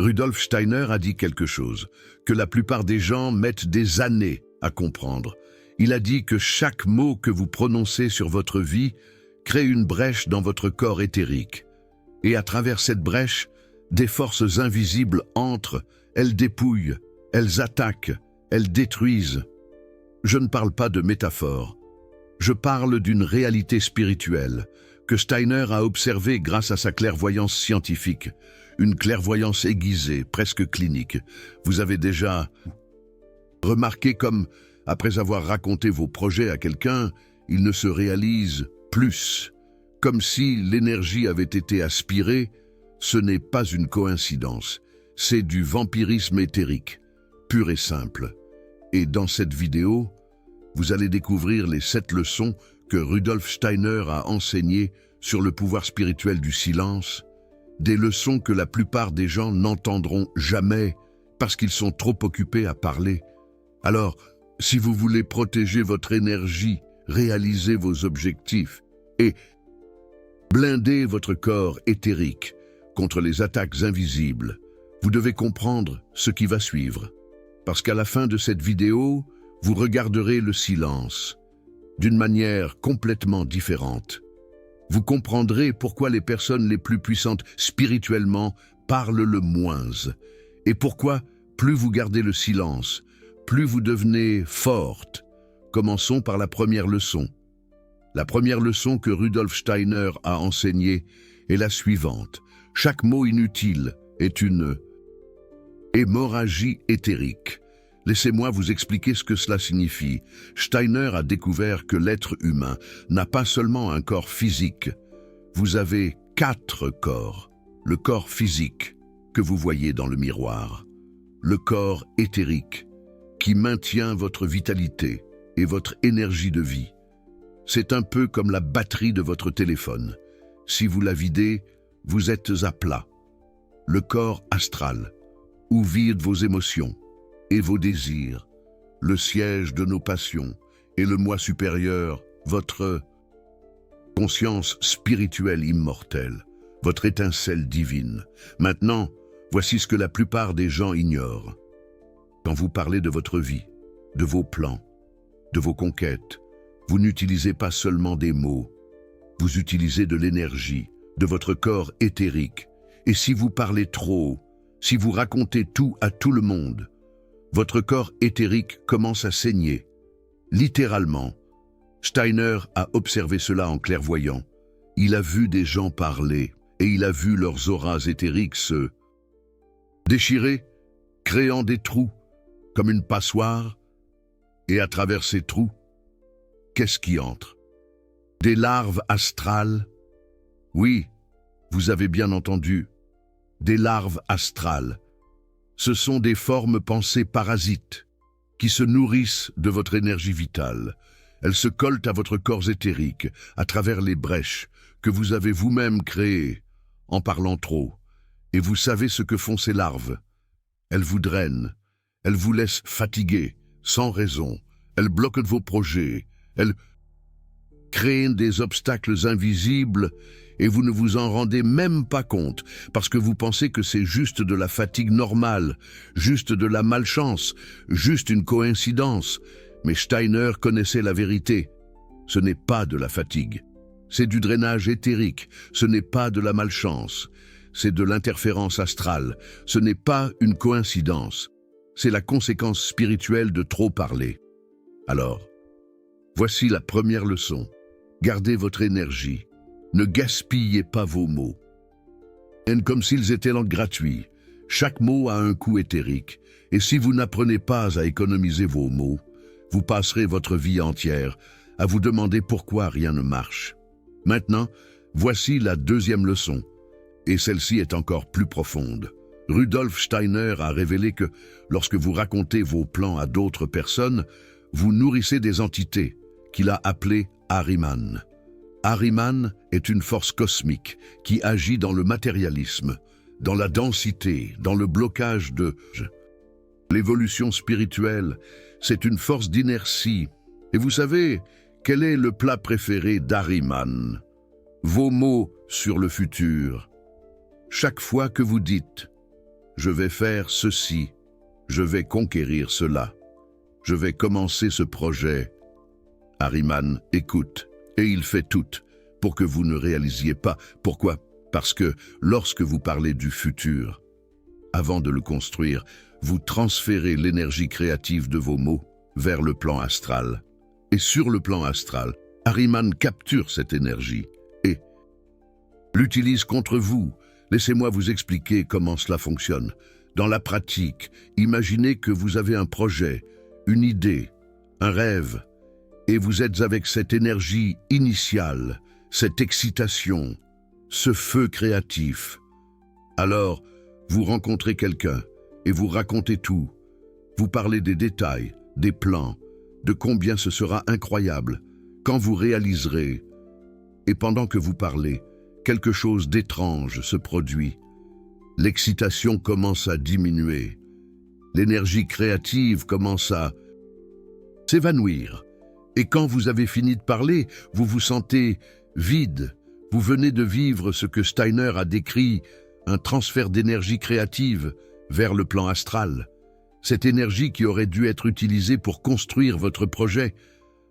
Rudolf Steiner a dit quelque chose que la plupart des gens mettent des années à comprendre. Il a dit que chaque mot que vous prononcez sur votre vie crée une brèche dans votre corps éthérique. Et à travers cette brèche, des forces invisibles entrent, elles dépouillent, elles attaquent, elles détruisent. Je ne parle pas de métaphore. Je parle d'une réalité spirituelle que Steiner a observée grâce à sa clairvoyance scientifique, une clairvoyance aiguisée, presque clinique. Vous avez déjà remarqué comme, après avoir raconté vos projets à quelqu'un, ils ne se réalisent plus, comme si l'énergie avait été aspirée. Ce n'est pas une coïncidence, c'est du vampirisme éthérique, pur et simple. Et dans cette vidéo, vous allez découvrir les 7 leçons que Rudolf Steiner a enseignées sur le pouvoir spirituel du silence, des leçons que la plupart des gens n'entendront jamais parce qu'ils sont trop occupés à parler. Alors, si vous voulez protéger votre énergie, réaliser vos objectifs et blinder votre corps éthérique contre les attaques invisibles, vous devez comprendre ce qui va suivre. Parce qu'à la fin de cette vidéo, vous regarderez le silence d'une manière complètement différente. Vous comprendrez pourquoi les personnes les plus puissantes spirituellement parlent le moins et pourquoi plus vous gardez le silence, plus vous devenez forte. Commençons par la première leçon. La première leçon que Rudolf Steiner a enseignée est la suivante. Chaque mot inutile est une hémorragie éthérique. Laissez-moi vous expliquer ce que cela signifie. Steiner a découvert que l'être humain n'a pas seulement un corps physique. Vous avez 4 corps. Le corps physique, que vous voyez dans le miroir. Le corps éthérique, qui maintient votre vitalité et votre énergie de vie. C'est un peu comme la batterie de votre téléphone. Si vous la videz, vous êtes à plat. Le corps astral, où vivent vos émotions et vos désirs, le siège de nos passions et le moi supérieur, votre conscience spirituelle immortelle, votre étincelle divine. Maintenant, voici ce que la plupart des gens ignorent. Quand vous parlez de votre vie, de vos plans, de vos conquêtes, vous n'utilisez pas seulement des mots, vous utilisez de l'énergie, de votre corps éthérique. Et si vous parlez trop, si vous racontez tout à tout le monde, votre corps éthérique commence à saigner. Littéralement, Steiner a observé cela en clairvoyant. Il a vu des gens parler et il a vu leurs auras éthériques se déchirer, créant des trous, comme une passoire. Et à travers ces trous, qu'est-ce qui entre? Des larves astrales? Oui, vous avez bien entendu, des larves astrales. Ce sont des formes pensées parasites qui se nourrissent de votre énergie vitale. Elles se collent à votre corps éthérique à travers les brèches que vous avez vous-même créées en parlant trop. Et vous savez ce que font ces larves. Elles vous drainent, elles vous laissent fatiguer, sans raison. Elles bloquent vos projets, elles créent des obstacles invisibles et vous ne vous en rendez même pas compte parce que vous pensez que c'est juste de la fatigue normale, juste de la malchance, juste une coïncidence. Mais Steiner connaissait la vérité. Ce n'est pas de la fatigue. C'est du drainage éthérique. Ce n'est pas de la malchance. C'est de l'interférence astrale. Ce n'est pas une coïncidence. C'est la conséquence spirituelle de trop parler. Alors, voici la première leçon. Gardez votre énergie. Ne gaspillez pas vos mots. Comme s'ils étaient gratuits. Chaque mot a un coût éthérique. Et si vous n'apprenez pas à économiser vos mots, vous passerez votre vie entière à vous demander pourquoi rien ne marche. Maintenant, voici la deuxième leçon. Et celle-ci est encore plus profonde. Rudolf Steiner a révélé que lorsque vous racontez vos plans à d'autres personnes, vous nourrissez des entités qu'il a appelées Ahriman. Ahriman est une force cosmique qui agit dans le matérialisme, dans la densité, dans le blocage de l'évolution spirituelle. C'est une force d'inertie. Et vous savez, quel est le plat préféré d'Ahriman? Vos mots sur le futur. Chaque fois que vous dites je vais faire ceci, je vais conquérir cela, je vais commencer ce projet. Ahriman écoute, et il fait tout pour que vous ne réalisiez pas. Pourquoi? Parce que lorsque vous parlez du futur, avant de le construire, vous transférez l'énergie créative de vos mots vers le plan astral. Et sur le plan astral, Ahriman capture cette énergie et l'utilise contre vous. Laissez-moi vous expliquer comment cela fonctionne. Dans la pratique, imaginez que vous avez un projet, une idée, un rêve, et vous êtes avec cette énergie initiale, cette excitation, ce feu créatif. Alors, vous rencontrez quelqu'un et vous racontez tout. Vous parlez des détails, des plans, de combien ce sera incroyable, quand vous réaliserez. Et pendant que vous parlez, quelque chose d'étrange se produit. L'excitation commence à diminuer. L'énergie créative commence à s'évanouir. Et quand vous avez fini de parler, vous vous sentez vide. Vous venez de vivre ce que Steiner a décrit, un transfert d'énergie créative vers le plan astral. Cette énergie qui aurait dû être utilisée pour construire votre projet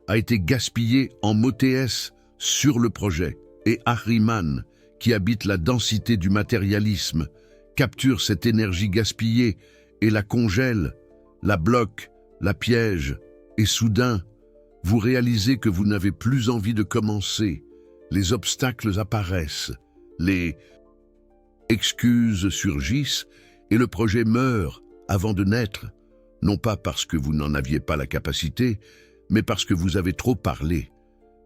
a été gaspillée en mots TS sur le projet. Et Ahriman, qui habite la densité du matérialisme, capture cette énergie gaspillée et la congèle, la bloque, la piège, et soudain, vous réalisez que vous n'avez plus envie de commencer. Les obstacles apparaissent, les excuses surgissent et le projet meurt avant de naître, non pas parce que vous n'en aviez pas la capacité, mais parce que vous avez trop parlé.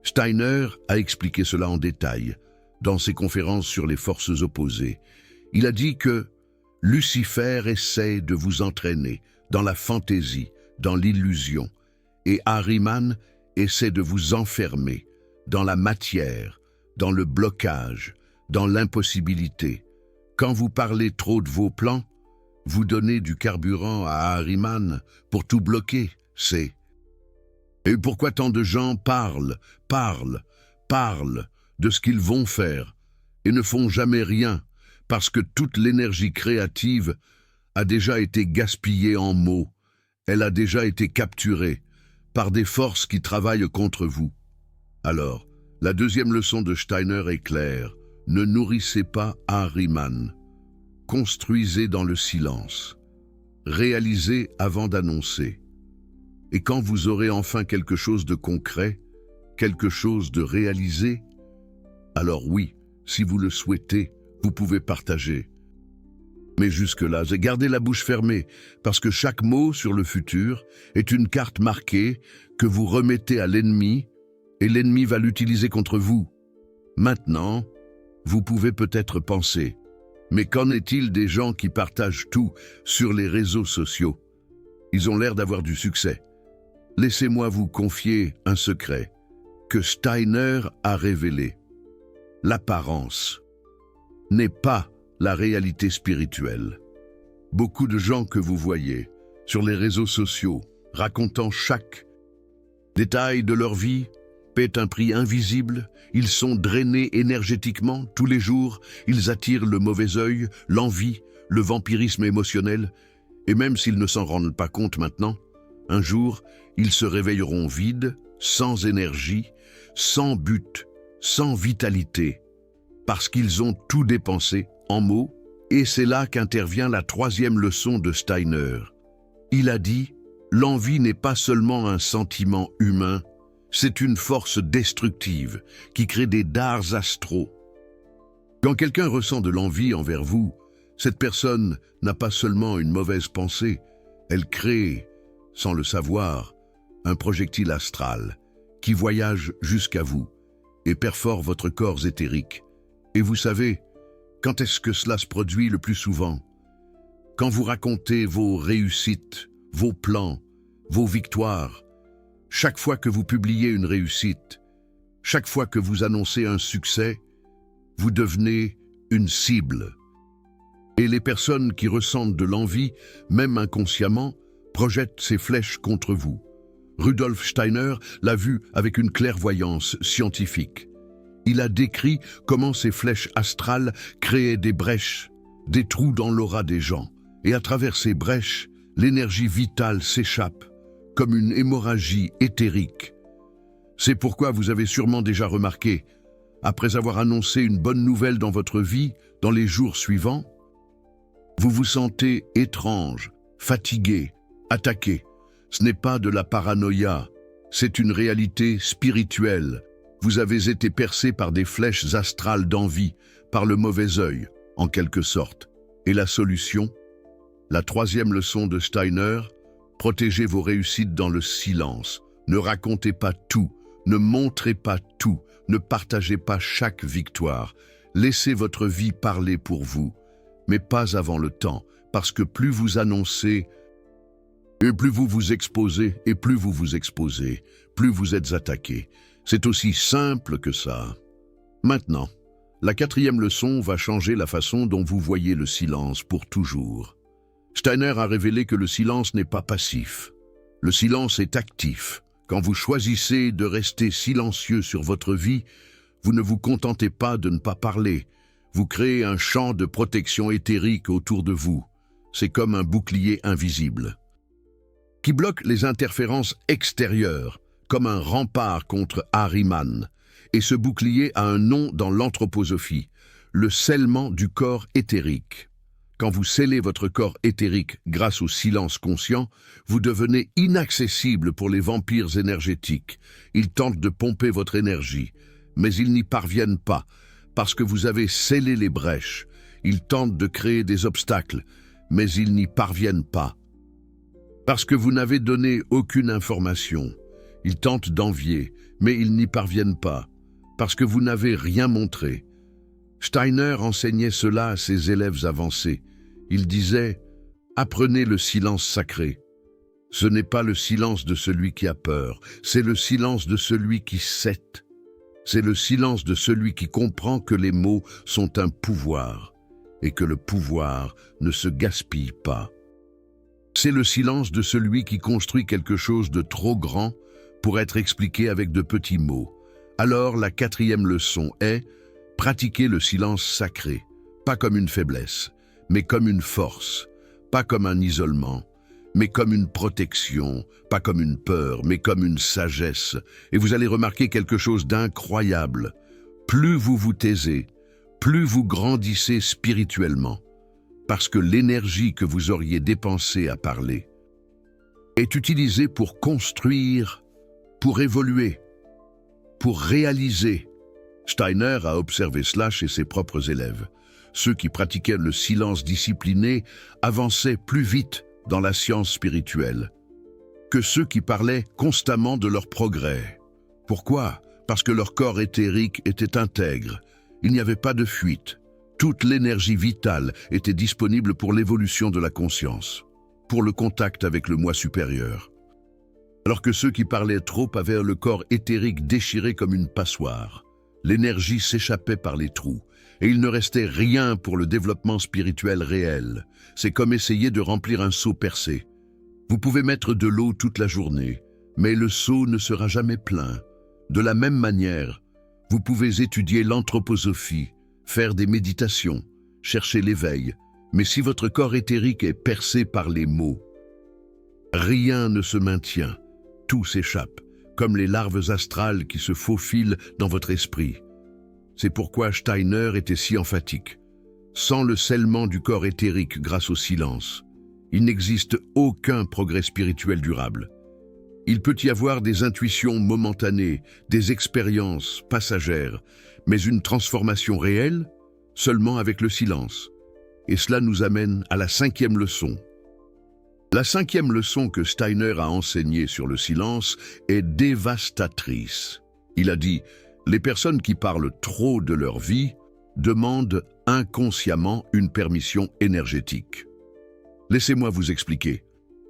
Steiner a expliqué cela en détail dans ses conférences sur les forces opposées. Il a dit que Lucifer essaie de vous entraîner dans la fantaisie, dans l'illusion, et Ahriman essaie de vous enfermer dans la matière, dans le blocage, dans l'impossibilité. Quand vous parlez trop de vos plans, vous donnez du carburant à Ahriman pour tout bloquer, c'est... Et pourquoi tant de gens parlent de ce qu'ils vont faire et ne font jamais rien? Parce que toute l'énergie créative a déjà été gaspillée en mots, elle a déjà été capturée par des forces qui travaillent contre vous. Alors, la deuxième leçon de Steiner est claire. Ne nourrissez pas Ahriman. Construisez dans le silence. Réalisez avant d'annoncer. Et quand vous aurez enfin quelque chose de concret, quelque chose de réalisé, alors oui, si vous le souhaitez, vous pouvez partager. Mais jusque-là, gardez la bouche fermée, parce que chaque mot sur le futur est une carte marquée que vous remettez à l'ennemi, et l'ennemi va l'utiliser contre vous. Maintenant, vous pouvez peut-être penser, mais qu'en est-il des gens qui partagent tout sur les réseaux sociaux? Ils ont l'air d'avoir du succès. Laissez-moi vous confier un secret que Steiner a révélé. L'apparence n'est pas la réalité spirituelle. Beaucoup de gens que vous voyez sur les réseaux sociaux racontant chaque détail de leur vie paient un prix invisible, ils sont drainés énergétiquement tous les jours, ils attirent le mauvais œil, l'envie, le vampirisme émotionnel, et même s'ils ne s'en rendent pas compte maintenant, un jour, ils se réveilleront vides, sans énergie, sans but, sans vitalité, parce qu'ils ont tout dépensé en mots, et c'est là qu'intervient la troisième leçon de Steiner. Il a dit, l'envie n'est pas seulement un sentiment humain, c'est une force destructive qui crée des dards astraux. Quand quelqu'un ressent de l'envie envers vous, cette personne n'a pas seulement une mauvaise pensée, elle crée, sans le savoir, un projectile astral qui voyage jusqu'à vous et perfore votre corps éthérique. Et vous savez, quand est-ce que cela se produit le plus souvent? Quand vous racontez vos réussites, vos plans, vos victoires. Chaque fois que vous publiez une réussite, chaque fois que vous annoncez un succès, vous devenez une cible. Et les personnes qui ressentent de l'envie, même inconsciemment, projettent ces flèches contre vous. Rudolf Steiner l'a vu avec une clairvoyance scientifique. Il a décrit comment ces flèches astrales créaient des brèches, des trous dans l'aura des gens, et à travers ces brèches, l'énergie vitale s'échappe, comme une hémorragie éthérique. C'est pourquoi vous avez sûrement déjà remarqué, après avoir annoncé une bonne nouvelle dans votre vie, dans les jours suivants, vous vous sentez étrange, fatigué, attaqué. Ce n'est pas de la paranoïa, c'est une réalité spirituelle. Vous avez été percé par des flèches astrales d'envie, par le mauvais œil, en quelque sorte. Et la solution? La troisième leçon de Steiner, protégez vos réussites dans le silence. Ne racontez pas tout, ne montrez pas tout, ne partagez pas chaque victoire. Laissez votre vie parler pour vous, mais pas avant le temps, parce que plus vous annoncez, et plus vous vous exposez, et plus vous vous exposez, plus vous êtes attaqué. C'est aussi simple que ça. Maintenant, la quatrième leçon va changer la façon dont vous voyez le silence pour toujours. Steiner a révélé que le silence n'est pas passif. Le silence est actif. Quand vous choisissez de rester silencieux sur votre vie, vous ne vous contentez pas de ne pas parler. Vous créez un champ de protection éthérique autour de vous. C'est comme un bouclier invisible qui bloque les interférences extérieures, comme un rempart contre Ahriman. Et ce bouclier a un nom dans l'anthroposophie, le scellement du corps éthérique. Quand vous scellez votre corps éthérique grâce au silence conscient, vous devenez inaccessible pour les vampires énergétiques. Ils tentent de pomper votre énergie, mais ils n'y parviennent pas, parce que vous avez scellé les brèches. Ils tentent de créer des obstacles, mais ils n'y parviennent pas. Parce que vous n'avez donné aucune information. Ils tentent d'envier, mais ils n'y parviennent pas, parce que vous n'avez rien montré. Steiner enseignait cela à ses élèves avancés. Il disait « Apprenez le silence sacré. Ce n'est pas le silence de celui qui a peur, c'est le silence de celui qui sait. C'est le silence de celui qui comprend que les mots sont un pouvoir et que le pouvoir ne se gaspille pas. C'est le silence de celui qui construit quelque chose de trop grand pour être expliqué avec de petits mots. Alors la quatrième leçon est « Pratiquer le silence sacré, pas comme une faiblesse, mais comme une force, pas comme un isolement, mais comme une protection, pas comme une peur, mais comme une sagesse. » Et vous allez remarquer quelque chose d'incroyable. Plus vous vous taisez, plus vous grandissez spirituellement, parce que l'énergie que vous auriez dépensée à parler est utilisée pour construire, pour évoluer, pour réaliser. Steiner a observé cela chez ses propres élèves. Ceux qui pratiquaient le silence discipliné avançaient plus vite dans la science spirituelle que ceux qui parlaient constamment de leur progrès. Pourquoi? Parce que leur corps éthérique était intègre. Il n'y avait pas de fuite. Toute l'énergie vitale était disponible pour l'évolution de la conscience, pour le contact avec le moi supérieur. Alors que ceux qui parlaient trop avaient le corps éthérique déchiré comme une passoire. L'énergie s'échappait par les trous, et il ne restait rien pour le développement spirituel réel. C'est comme essayer de remplir un seau percé. Vous pouvez mettre de l'eau toute la journée, mais le seau ne sera jamais plein. De la même manière, vous pouvez étudier l'anthroposophie, faire des méditations, chercher l'éveil, mais si votre corps éthérique est percé par les mots, rien ne se maintient, tout s'échappe, comme les larves astrales qui se faufilent dans votre esprit. C'est pourquoi Steiner était si emphatique. Sans le scellement du corps éthérique grâce au silence, il n'existe aucun progrès spirituel durable. Il peut y avoir des intuitions momentanées, des expériences passagères, mais une transformation réelle, seulement avec le silence. Et cela nous amène à la cinquième leçon. La cinquième leçon que Steiner a enseignée sur le silence est dévastatrice. Il a dit « Les personnes qui parlent trop de leur vie demandent inconsciemment une permission énergétique. » Laissez-moi vous expliquer.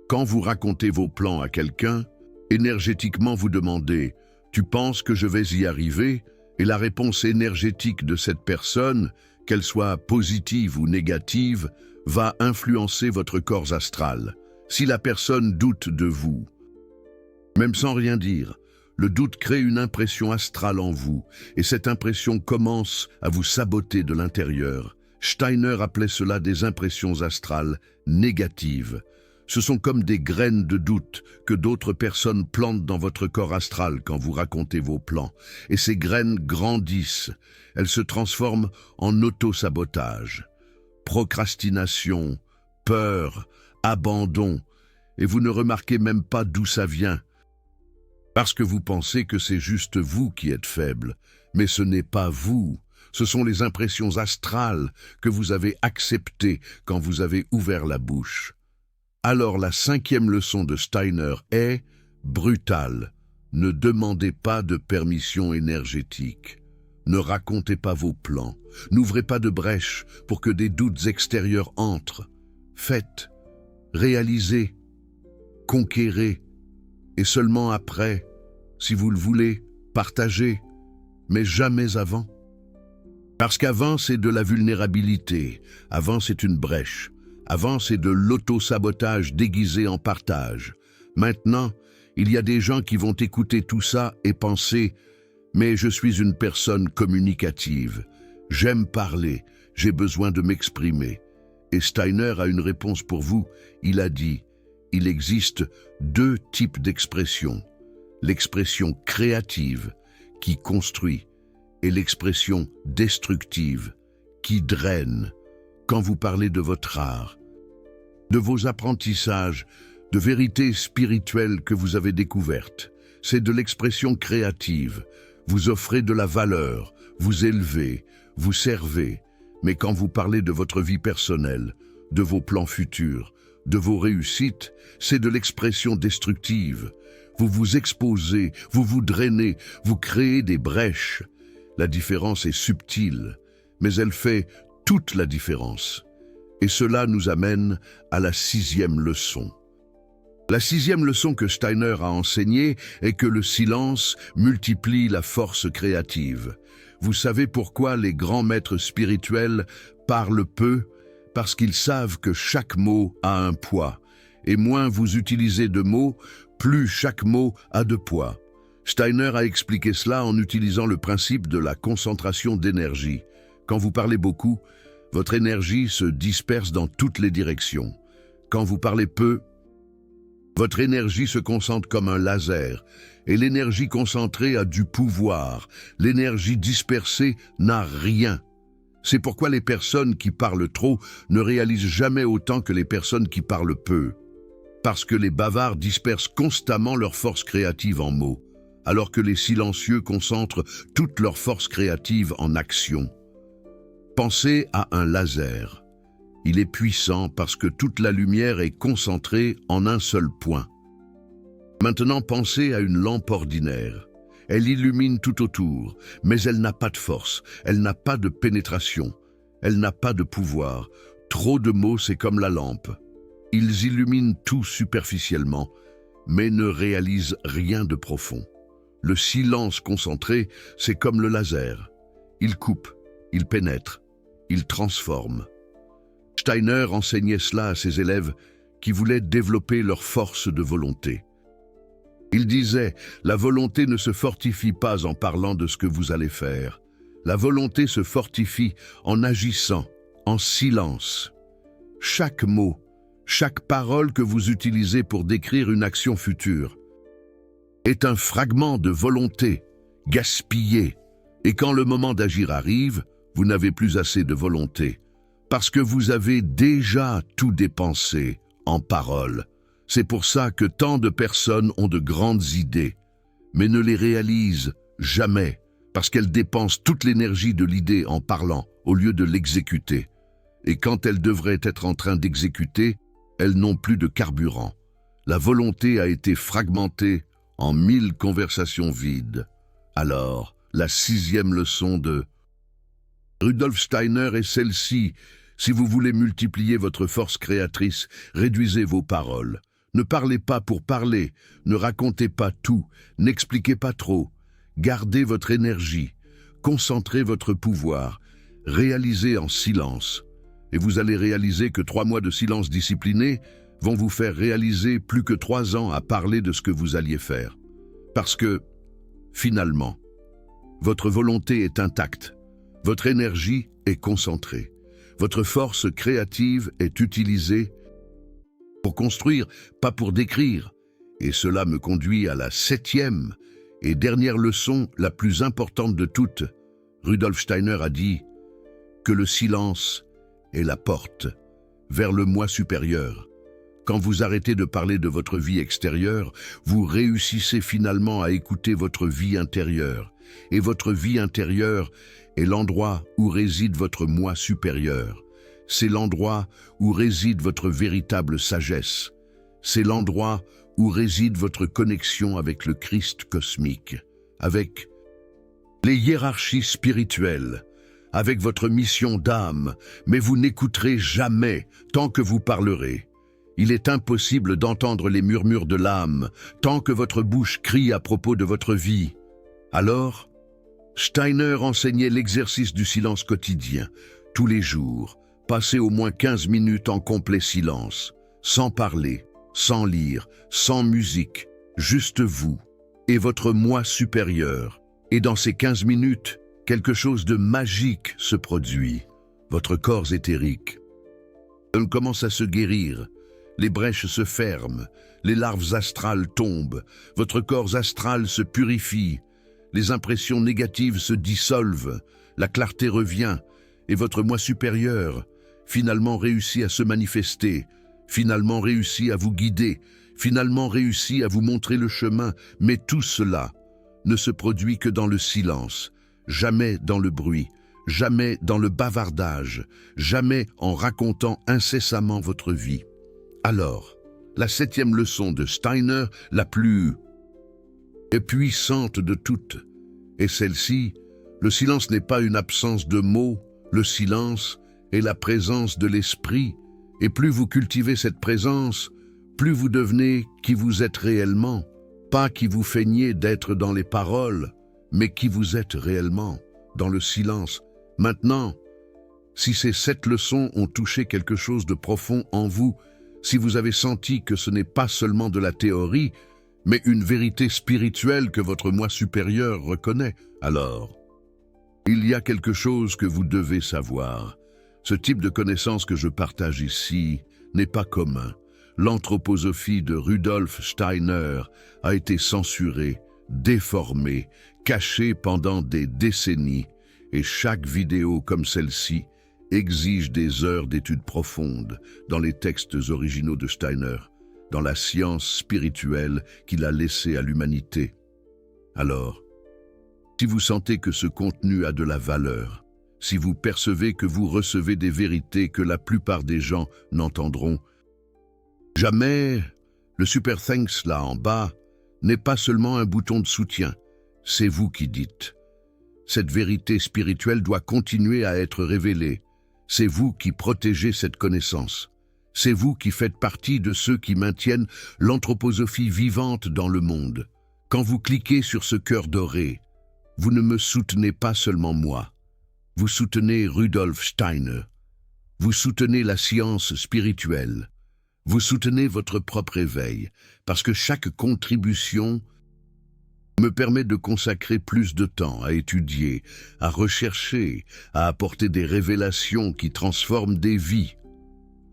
Quand vous racontez vos plans à quelqu'un, énergétiquement vous demandez « Tu penses que je vais y arriver ?» Et la réponse énergétique de cette personne, qu'elle soit positive ou négative, va influencer votre corps astral. Si la personne doute de vous, même sans rien dire, le doute crée une impression astrale en vous, et cette impression commence à vous saboter de l'intérieur. Steiner appelait cela des impressions astrales négatives. Ce sont comme des graines de doute que d'autres personnes plantent dans votre corps astral quand vous racontez vos plans. Et ces graines grandissent. Elles se transforment en auto-sabotage. Procrastination, peur, abandon. Et vous ne remarquez même pas d'où ça vient. Parce que vous pensez que c'est juste vous qui êtes faible. Mais ce n'est pas vous. Ce sont les impressions astrales que vous avez acceptées quand vous avez ouvert la bouche. Alors la 5e leçon de Steiner est brutale. Ne demandez pas de permission énergétique. Ne racontez pas vos plans. N'ouvrez pas de brèche pour que des doutes extérieurs entrent. Faites, réalisez, conquérez, et seulement après, si vous le voulez, partagez, mais jamais avant. Parce qu'avant, c'est de la vulnérabilité, avant, c'est une brèche, avant, c'est de l'auto-sabotage déguisé en partage. Maintenant, il y a des gens qui vont écouter tout ça et penser « Mais je suis une personne communicative, j'aime parler, j'ai besoin de m'exprimer. » Et Steiner a une réponse pour vous, il a dit « Il existe 2 types d'expression, l'expression créative qui construit, et l'expression destructive, qui draine, quand vous parlez de votre art, de vos apprentissages, de vérités spirituelles que vous avez découvertes. C'est de l'expression créative. Vous offrez de la valeur, vous élevez, vous servez. Mais quand vous parlez de votre vie personnelle, de vos plans futurs, de vos réussites, c'est de l'expression destructive. Vous vous exposez, vous vous drainez, vous créez des brèches. La différence est subtile, mais elle fait toute la différence. Et cela nous amène à la 6e leçon. La 6e leçon que Steiner a enseignée est que le silence multiplie la force créative. Vous savez pourquoi les grands maîtres spirituels parlent peu? Parce qu'ils savent que chaque mot a un poids. Et moins vous utilisez de mots, plus chaque mot a de poids. Steiner a expliqué cela en utilisant le principe de la concentration d'énergie. Quand vous parlez beaucoup, votre énergie se disperse dans toutes les directions. Quand vous parlez peu, votre énergie se concentre comme un laser. Et l'énergie concentrée a du pouvoir. L'énergie dispersée n'a rien. C'est pourquoi les personnes qui parlent trop ne réalisent jamais autant que les personnes qui parlent peu. Parce que les bavards dispersent constamment leur force créative en mots, alors que les silencieux concentrent toute leur force créative en action. Pensez à un laser. Il est puissant parce que toute la lumière est concentrée en un seul point. Maintenant, pensez à une lampe ordinaire. Elle illumine tout autour, mais elle n'a pas de force, elle n'a pas de pénétration, elle n'a pas de pouvoir. Trop de mots, c'est comme la lampe. Ils illuminent tout superficiellement, mais ne réalisent rien de profond. Le silence concentré, c'est comme le laser. Il coupe, il pénètre, il transforme. Steiner enseignait cela à ses élèves qui voulaient développer leur force de volonté. Il disait, la volonté ne se fortifie pas en parlant de ce que vous allez faire. La volonté se fortifie en agissant, en silence. Chaque mot, chaque parole que vous utilisez pour décrire une action future est un fragment de volonté, gaspillé. Et quand le moment d'agir arrive, vous n'avez plus assez de volonté, parce que vous avez déjà tout dépensé en paroles. C'est pour ça que tant de personnes ont de grandes idées, mais ne les réalisent jamais, parce qu'elles dépensent toute l'énergie de l'idée en parlant, au lieu de l'exécuter. Et quand elles devraient être en train d'exécuter, elles n'ont plus de carburant. La volonté a été fragmentée en 1000 conversations vides. Alors, la 6e leçon de Rudolf Steiner est celle-ci. Si vous voulez multiplier votre force créatrice, réduisez vos paroles. Ne parlez pas pour parler, ne racontez pas tout, n'expliquez pas trop. Gardez votre énergie, concentrez votre pouvoir, réalisez en silence. Et vous allez réaliser que 3 mois de silence discipliné vont vous faire réaliser plus que 3 ans à parler de ce que vous alliez faire. Parce que, finalement, votre volonté est intacte, votre énergie est concentrée. Votre force créative est utilisée pour construire, pas pour décrire. Et cela me conduit à la 7e et dernière leçon, la plus importante de toutes. Rudolf Steiner a dit que le silence est la porte vers le moi supérieur. Quand vous arrêtez de parler de votre vie extérieure, vous réussissez finalement à écouter votre vie intérieure. Et votre vie intérieure est l'endroit où réside votre moi supérieur. C'est l'endroit où réside votre véritable sagesse. C'est l'endroit où réside votre connexion avec le Christ cosmique, avec les hiérarchies spirituelles, avec votre mission d'âme, mais vous n'écouterez jamais tant que vous parlerez. Il est impossible d'entendre les murmures de l'âme tant que votre bouche crie à propos de votre vie. Alors, Steiner enseignait l'exercice du silence quotidien, tous les jours. Passez au moins 15 minutes en complet silence, sans parler, sans lire, sans musique, juste vous et votre moi supérieur. Et dans ces 15 minutes, quelque chose de magique se produit. Votre corps éthérique commence à se guérir. Les brèches se ferment, les larves astrales tombent, votre corps astral se purifie, les impressions négatives se dissolvent, la clarté revient, et votre moi supérieur finalement réussit à se manifester, finalement réussit à vous guider, finalement réussit à vous montrer le chemin, mais tout cela ne se produit que dans le silence, jamais dans le bruit, jamais dans le bavardage, jamais en racontant incessamment votre vie. Alors, la 7e leçon de Steiner, la plus puissante de toutes, est celle-ci: le silence n'est pas une absence de mots, le silence est la présence de l'esprit, et plus vous cultivez cette présence, plus vous devenez qui vous êtes réellement, pas qui vous feignez d'être dans les paroles, mais qui vous êtes réellement, dans le silence. Maintenant, si ces 7 leçons ont touché quelque chose de profond en vous, si vous avez senti que ce n'est pas seulement de la théorie, mais une vérité spirituelle que votre moi supérieur reconnaît, alors il y a quelque chose que vous devez savoir. Ce type de connaissance que je partage ici n'est pas commun. L'anthroposophie de Rudolf Steiner a été censurée, déformée, cachée pendant des décennies, et chaque vidéo comme celle-ci exige des heures d'études profondes dans les textes originaux de Steiner, dans la science spirituelle qu'il a laissée à l'humanité. Alors, si vous sentez que ce contenu a de la valeur, si vous percevez que vous recevez des vérités que la plupart des gens n'entendront jamais, le Super Thanks là en bas n'est pas seulement un bouton de soutien, c'est vous qui dites. Cette vérité spirituelle doit continuer à être révélée. C'est vous qui protégez cette connaissance. C'est vous qui faites partie de ceux qui maintiennent l'anthroposophie vivante dans le monde. Quand vous cliquez sur ce cœur doré, vous ne me soutenez pas seulement moi. Vous soutenez Rudolf Steiner. Vous soutenez la science spirituelle. Vous soutenez votre propre éveil, parce que chaque contribution me permet de consacrer plus de temps à étudier, à rechercher, à apporter des révélations qui transforment des vies.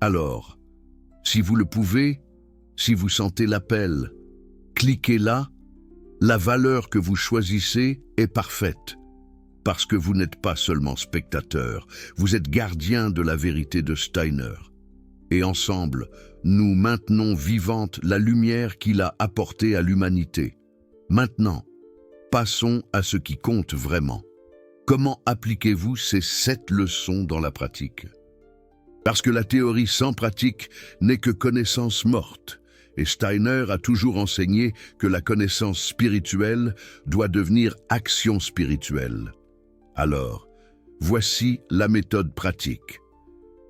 Alors, si vous le pouvez, si vous sentez l'appel, cliquez là. La valeur que vous choisissez est parfaite, parce que vous n'êtes pas seulement spectateur, vous êtes gardien de la vérité de Steiner. Et ensemble, nous maintenons vivante la lumière qu'il a apportée à l'humanité. Maintenant, passons à ce qui compte vraiment. Comment appliquez-vous ces 7 leçons dans la pratique? Parce que la théorie sans pratique n'est que connaissance morte. Et Steiner a toujours enseigné que la connaissance spirituelle doit devenir action spirituelle. Alors, voici la méthode pratique.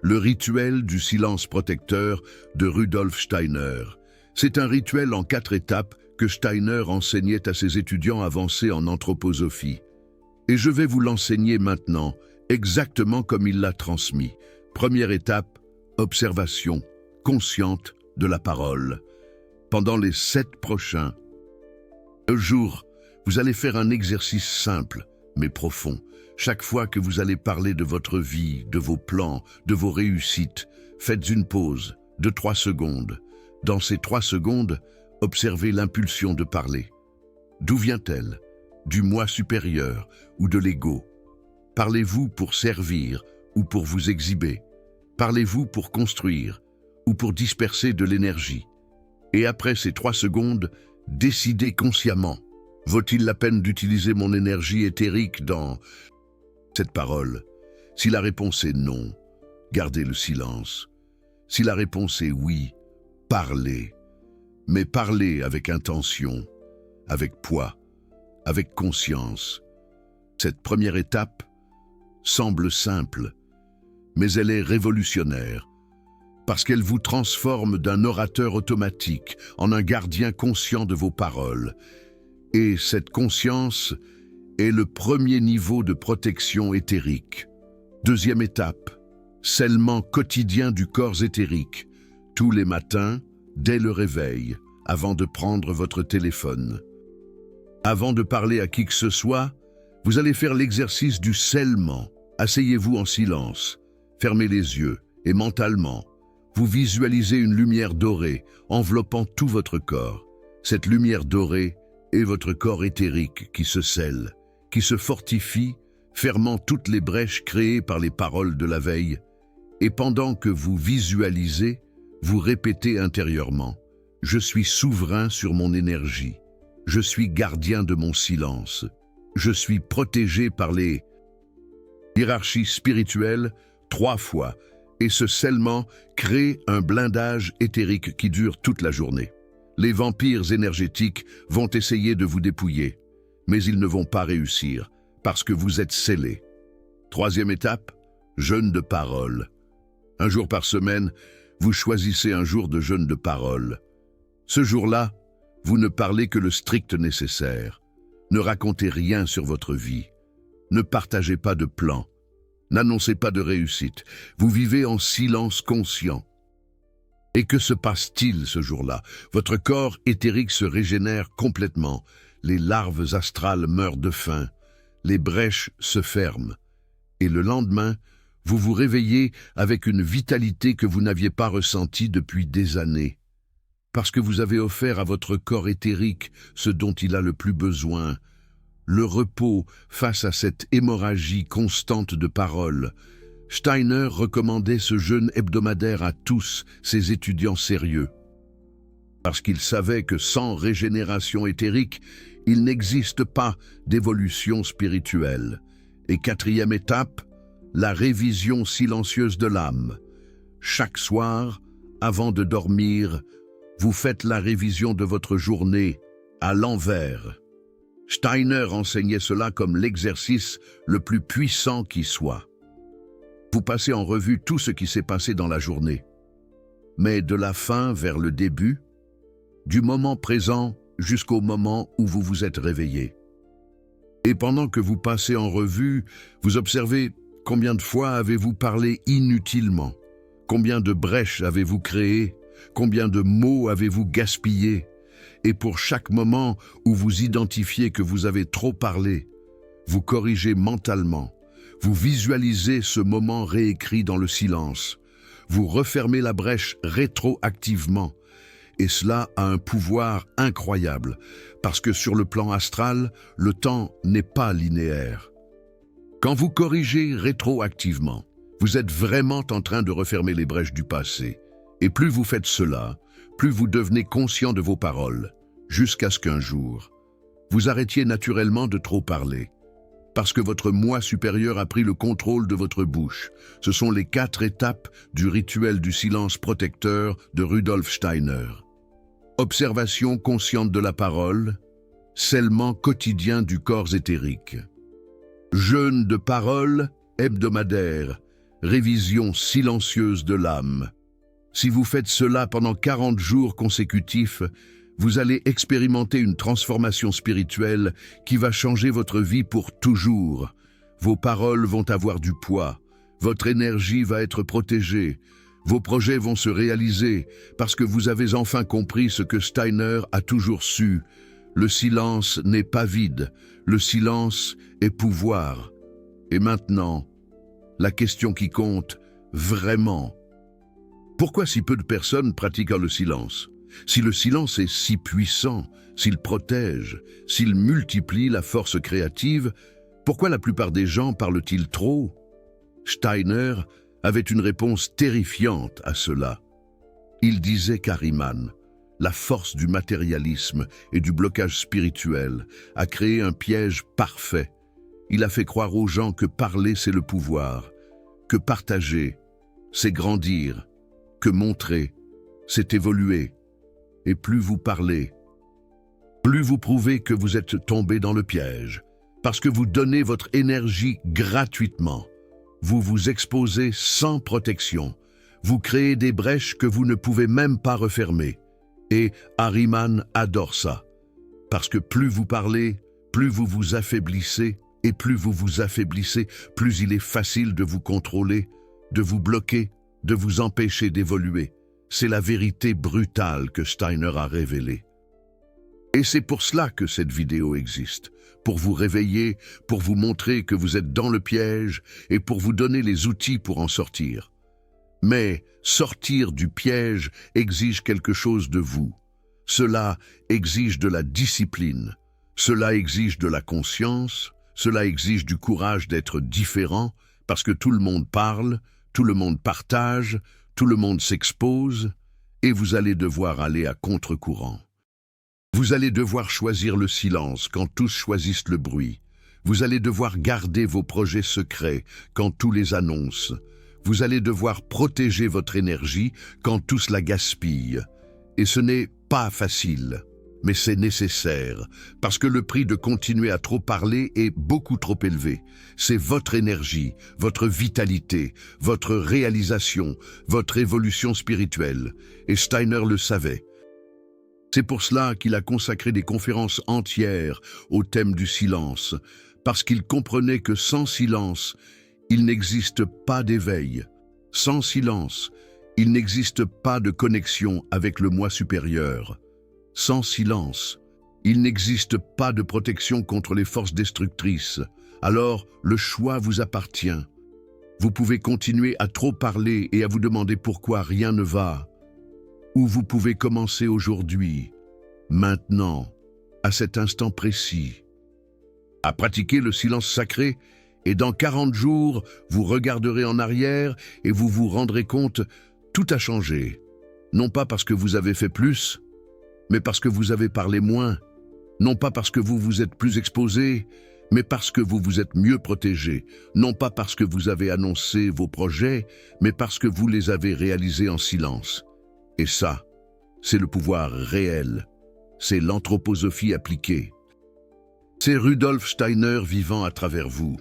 Le rituel du silence protecteur de Rudolf Steiner. C'est un rituel en 4 étapes que Steiner enseignait à ses étudiants avancés en anthroposophie. Et je vais vous l'enseigner maintenant, exactement comme il l'a transmis. Première étape, observation consciente de la parole. Pendant les 7 prochains jours, vous allez faire un exercice simple, mais profond. Chaque fois que vous allez parler de votre vie, de vos plans, de vos réussites, faites une pause de 3 secondes. Dans ces 3 secondes, observez l'impulsion de parler. D'où vient-elle? Du moi supérieur ou de l'ego? Parlez-vous pour servir ou pour vous exhiber? Parlez-vous pour construire ou pour disperser de l'énergie? Et après ces 3 secondes, décidez consciemment. Vaut-il la peine d'utiliser mon énergie éthérique dans cette parole? Si la réponse est non, gardez le silence. Si la réponse est oui, parlez. Mais parlez avec intention, avec poids, avec conscience. Cette première étape semble simple, mais elle est révolutionnaire, parce qu'elle vous transforme d'un orateur automatique en un gardien conscient de vos paroles. Et cette conscience est le premier niveau de protection éthérique. Deuxième étape, scellement quotidien du corps éthérique, tous les matins, dès le réveil, avant de prendre votre téléphone. Avant de parler à qui que ce soit, vous allez faire l'exercice du scellement. Asseyez-vous en silence, fermez les yeux et mentalement, vous visualisez une lumière dorée enveloppant tout votre corps. Cette lumière dorée est votre corps éthérique qui se scelle, qui se fortifie, fermant toutes les brèches créées par les paroles de la veille. Et pendant que vous visualisez, vous répétez intérieurement « Je suis souverain sur mon énergie. Je suis gardien de mon silence. Je suis protégé par les hiérarchies spirituelles 3 fois. » Et ce scellement crée un blindage éthérique qui dure toute la journée. Les vampires énergétiques vont essayer de vous dépouiller, mais ils ne vont pas réussir, parce que vous êtes scellés. Troisième étape, jeûne de parole. 1 jour par semaine, vous choisissez un jour de jeûne de parole. Ce jour-là, vous ne parlez que le strict nécessaire. Ne racontez rien sur votre vie. Ne partagez pas de plans. N'annoncez pas de réussite. Vous vivez en silence conscient. Et que se passe-t-il ce jour-là? Votre corps éthérique se régénère complètement. Les larves astrales meurent de faim. Les brèches se ferment. Et le lendemain, vous vous réveillez avec une vitalité que vous n'aviez pas ressentie depuis des années. Parce que vous avez offert à votre corps éthérique ce dont il a le plus besoin, le repos face à cette hémorragie constante de paroles. Steiner recommandait ce jeûne hebdomadaire à tous ses étudiants sérieux. Parce qu'il savait que sans régénération éthérique, il n'existe pas d'évolution spirituelle. Et 4e étape, la révision silencieuse de l'âme. Chaque soir, avant de dormir, vous faites la révision de votre journée à l'envers. Steiner enseignait cela comme l'exercice le plus puissant qui soit. Vous passez en revue tout ce qui s'est passé dans la journée, mais de la fin vers le début, du moment présent jusqu'au moment où vous vous êtes réveillé. Et pendant que vous passez en revue, vous observez combien de fois avez-vous parlé inutilement, combien de brèches avez-vous créées, combien de mots avez-vous gaspillés. Et pour chaque moment où vous identifiez que vous avez trop parlé, vous corrigez mentalement, vous visualisez ce moment réécrit dans le silence, vous refermez la brèche rétroactivement, et cela a un pouvoir incroyable, parce que sur le plan astral, le temps n'est pas linéaire. Quand vous corrigez rétroactivement, vous êtes vraiment en train de refermer les brèches du passé, et plus vous faites cela, plus vous devenez conscient de vos paroles, jusqu'à ce qu'un jour, vous arrêtiez naturellement de trop parler, parce que votre moi supérieur a pris le contrôle de votre bouche. Ce sont les 4 étapes du rituel du silence protecteur de Rudolf Steiner. Observation consciente de la parole, scellement quotidien du corps éthérique. Jeûne de parole hebdomadaire, révision silencieuse de l'âme. Si vous faites cela pendant 40 jours consécutifs, vous allez expérimenter une transformation spirituelle qui va changer votre vie pour toujours. Vos paroles vont avoir du poids, votre énergie va être protégée, vos projets vont se réaliser parce que vous avez enfin compris ce que Steiner a toujours su. Le silence n'est pas vide, le silence est pouvoir. Et maintenant, la question qui compte vraiment. Pourquoi si peu de personnes pratiquent le silence? Si le silence est si puissant, s'il protège, s'il multiplie la force créative, pourquoi la plupart des gens parlent-ils trop? Steiner avait une réponse terrifiante à cela. Il disait qu'Ahriman, la force du matérialisme et du blocage spirituel, a créé un piège parfait. Il a fait croire aux gens que parler c'est le pouvoir, que partager c'est grandir, que montrer c'est évoluer. Et plus vous parlez, plus vous prouvez que vous êtes tombé dans le piège, parce que vous donnez votre énergie gratuitement. Vous vous exposez sans protection. Vous créez des brèches que vous ne pouvez même pas refermer. Et Ahriman adore ça. Parce que plus vous parlez, plus vous vous affaiblissez, et plus vous vous affaiblissez, plus il est facile de vous contrôler, de vous bloquer, de vous empêcher d'évoluer. C'est la vérité brutale que Steiner a révélée. Et c'est pour cela que cette vidéo existe, pour vous réveiller, pour vous montrer que vous êtes dans le piège et pour vous donner les outils pour en sortir. Mais sortir du piège exige quelque chose de vous. Cela exige de la discipline, cela exige de la conscience, cela exige du courage d'être différent, parce que tout le monde parle, tout le monde partage, tout le monde s'expose, et vous allez devoir aller à contre-courant. Vous allez devoir choisir le silence quand tous choisissent le bruit. Vous allez devoir garder vos projets secrets quand tous les annoncent. Vous allez devoir protéger votre énergie quand tous la gaspillent. Et ce n'est pas facile, mais c'est nécessaire, parce que le prix de continuer à trop parler est beaucoup trop élevé. C'est votre énergie, votre vitalité, votre réalisation, votre évolution spirituelle. Et Steiner le savait. C'est pour cela qu'il a consacré des conférences entières au thème du silence, parce qu'il comprenait que sans silence, il n'existe pas d'éveil. Sans silence, il n'existe pas de connexion avec le moi supérieur. Sans silence, il n'existe pas de protection contre les forces destructrices. Alors, le choix vous appartient. Vous pouvez continuer à trop parler et à vous demander pourquoi rien ne va. Ou vous pouvez commencer aujourd'hui, maintenant, à cet instant précis, à pratiquer le silence sacré, et dans 40 jours, vous regarderez en arrière et vous vous rendrez compte, tout a changé. Non pas parce que vous avez fait plus, mais parce que vous avez parlé moins. Non pas parce que vous vous êtes plus exposé, mais parce que vous vous êtes mieux protégé. Non pas parce que vous avez annoncé vos projets, mais parce que vous les avez réalisés en silence. Et ça, c'est le pouvoir réel. C'est l'anthroposophie appliquée. C'est Rudolf Steiner vivant à travers vous.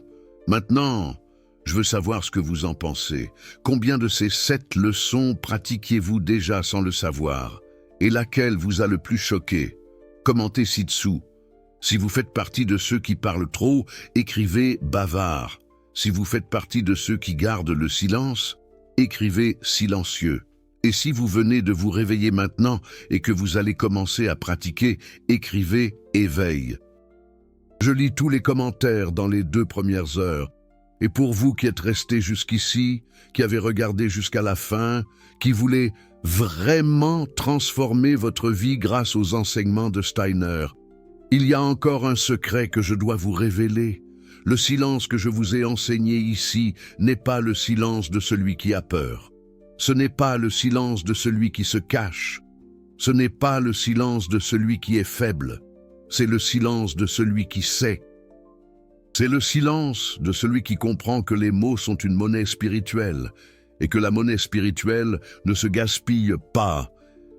Maintenant, je veux savoir ce que vous en pensez. Combien de ces 7 leçons pratiquiez-vous déjà sans le savoir? Et laquelle vous a le plus choqué? Commentez ci-dessous. Si vous faites partie de ceux qui parlent trop, écrivez « bavard ». Si vous faites partie de ceux qui gardent le silence, écrivez « silencieux ». Et si vous venez de vous réveiller maintenant et que vous allez commencer à pratiquer, écrivez « éveil ». Je lis tous les commentaires dans les 2 premières heures. Et pour vous qui êtes restés jusqu'ici, qui avez regardé jusqu'à la fin, qui voulez vraiment transformer votre vie grâce aux enseignements de Steiner, il y a encore un secret que je dois vous révéler. Le silence que je vous ai enseigné ici n'est pas le silence de celui qui a peur. Ce n'est pas le silence de celui qui se cache. Ce n'est pas le silence de celui qui est faible. C'est le silence de celui qui sait. C'est le silence de celui qui comprend que les mots sont une monnaie spirituelle et que la monnaie spirituelle ne se gaspille pas.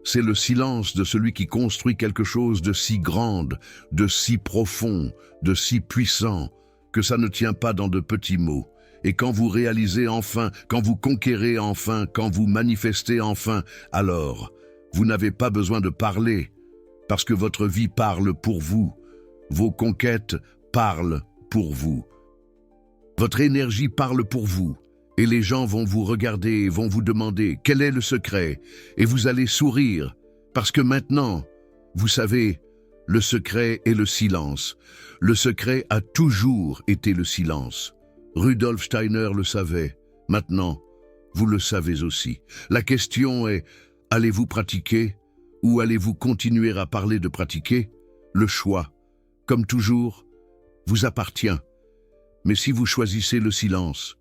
C'est le silence de celui qui construit quelque chose de si grand, de si profond, de si puissant, que ça ne tient pas dans de petits mots. Et quand vous réalisez enfin, quand vous conquérez enfin, quand vous manifestez enfin, alors, vous n'avez pas besoin de parler, parce que votre vie parle pour vous. Vos conquêtes parlent pour vous. Votre énergie parle pour vous. Et les gens vont vous regarder et vont vous demander « Quel est le secret ?» Et vous allez sourire, parce que maintenant, vous savez, Le secret est le silence. Le secret a toujours été le silence. Rudolf Steiner le savait. Maintenant, vous le savez aussi. La question est, allez-vous pratiquer ou allez-vous continuer à parler de pratiquer? Le choix, comme toujours, vous appartient. Mais si vous choisissez le silence,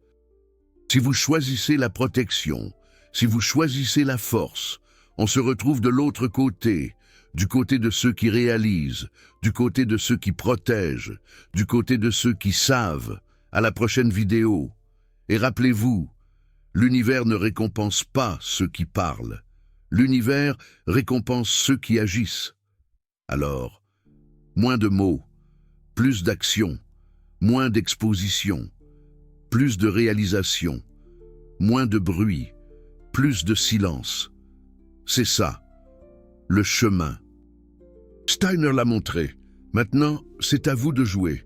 si vous choisissez la protection, si vous choisissez la force, on se retrouve de l'autre côté, du côté de ceux qui réalisent, du côté de ceux qui protègent, du côté de ceux qui savent. À la prochaine vidéo. Et rappelez-vous, l'univers ne récompense pas ceux qui parlent. L'univers récompense ceux qui agissent. Alors, moins de mots, plus d'action, moins d'exposition, plus de réalisation, moins de bruit, plus de silence. C'est ça, le chemin. Steiner l'a montré. Maintenant, c'est à vous de jouer.